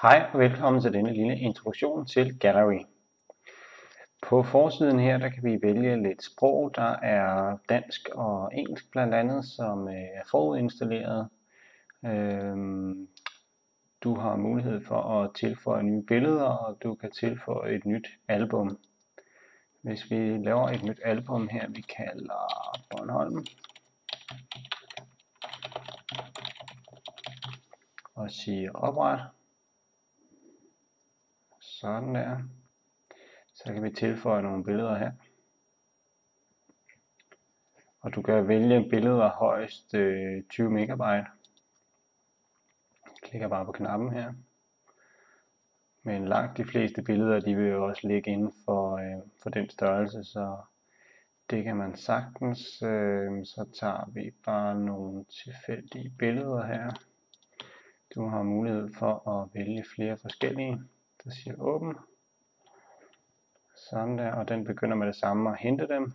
Hej og velkommen til denne lille introduktion til Gallery. På forsiden her der kan vi vælge lidt sprog. Der er dansk og engelsk blandt andet, som er forudinstalleret. Du har mulighed for at tilføje nye billeder, og du kan tilføje et nyt album. Hvis vi laver et nyt album her, vi kalder Bornholm, og siger opret, sådan der, så kan vi tilføje nogle billeder her. Og du kan vælge billeder højst 20 megabyte. Klikker bare på knappen her. Men langt de fleste billeder, de vil jo også ligge inden for den størrelse, så det kan man sagtens. Så tager vi bare nogle tilfældige billeder her. Du har mulighed for at vælge flere forskellige. Der siger åben. Sådan der, og den begynder med det samme at hente dem.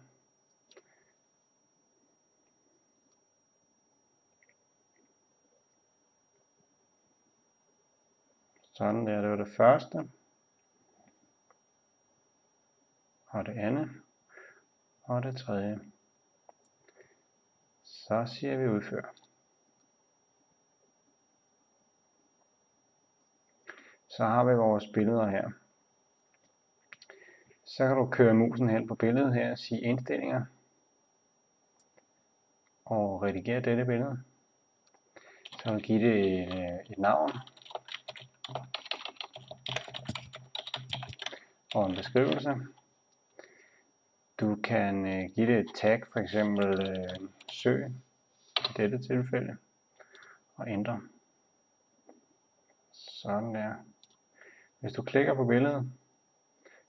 Sådan der, det var det første. Og det andet. Og det tredje. Så siger vi udfør. Så har vi vores billeder her. Så kan du køre musen hen på billedet her og sige indstillinger. Og redigere dette billede. Så vil give det et navn. Og en beskrivelse. Du kan give det et tag, for eksempel søg i dette tilfælde, og ændre. Sådan der. Hvis du klikker på billedet,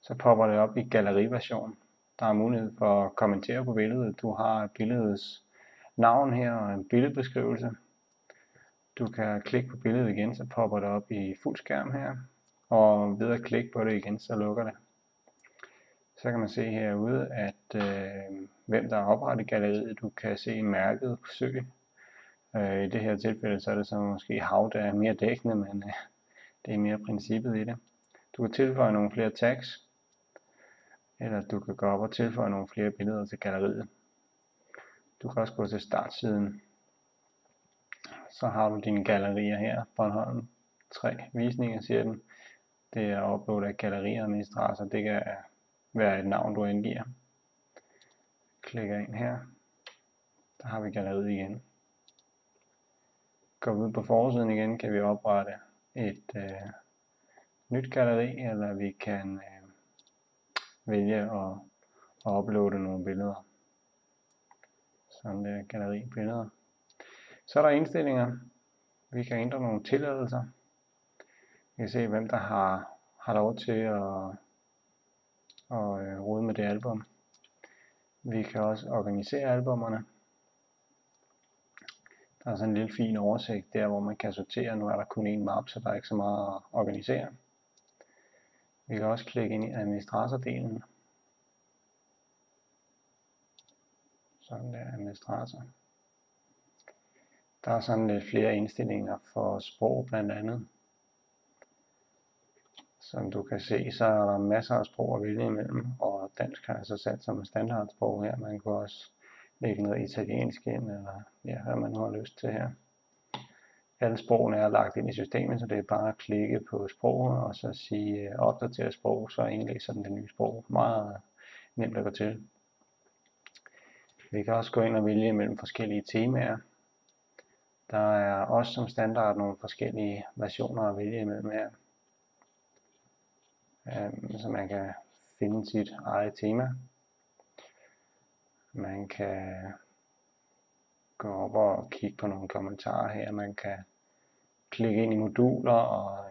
så popper det op i galleriversion. Der er mulighed for at kommentere på billedet. Du har billedets navn her og en billedbeskrivelse. Du kan klikke på billedet igen, så popper det op i fuld skærm her. Og ved at klikke på det igen, så lukker det. Så kan man se herude, at hvem der har oprettet galleriet. Du kan se mærket søg. I det her tilfælde så er det så måske hav, der er mere dækkende, men det er mere princippet i det. Du kan tilføje nogle flere tags, eller du kan gå op og tilføje nogle flere billeder til galleriet. Du kan også gå til startsiden. Så har du dine gallerier her. Bornholm 3 visninger, siger den. Det er upload af galleriadministrator. Det kan være et navn, du indgiver. Klikker ind her. Der har vi galleriet igen. Går vi ud på forsiden igen, kan vi oprette et nyt galleri, eller vi kan vælge at uploade nogle billeder. Sådan der, galleri billeder. Så er der indstillinger. Vi kan ændre nogle tilladelser. Vi kan se, hvem der har lov til at rode med det album. Vi kan også organisere albumerne. Der er sådan en lille fin oversigt der, hvor man kan sortere. Nu er der kun en map, så der er ikke så meget at organisere. Vi kan også klikke ind i administratordelen. Sådan der, administrator. Der er sådan lidt flere indstillinger for sprog blandt andet. Som du kan se, så er der masser af sprog at vælge imellem, og dansk har jeg så sat som standardsprog her. Man kan også lægge noget italiensk ind, eller ja, hvad man nu har lyst til her. Alle sprogene er lagt ind i systemet, så det er bare at klikke på sproget, og så sige opdatere sprog, så indlæser den det nye sprog. Meget nemt at gå til. Vi kan også gå ind og vælge mellem forskellige temaer. Der er også som standard nogle forskellige versioner at vælge imellem her. Så man kan finde sit eget tema. Man kan gå op og kigge på nogle kommentarer her. Man kan klikke ind i moduler og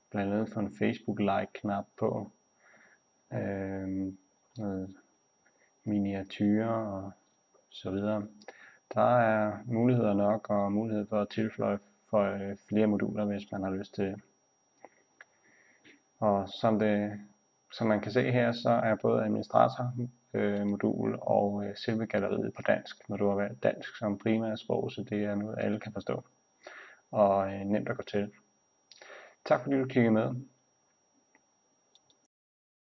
blandt andet få en Facebook like knap på. Noget miniatyrer og så videre. Der er muligheder nok og mulighed for at tilføje flere moduler, hvis man har lyst til det. Og som man kan se her, så er både administrator modul og selve galleriet på dansk, når du har valgt dansk som primært sprog, så det er noget alle kan forstå og nemt at gå til. Tak fordi du kiggede med.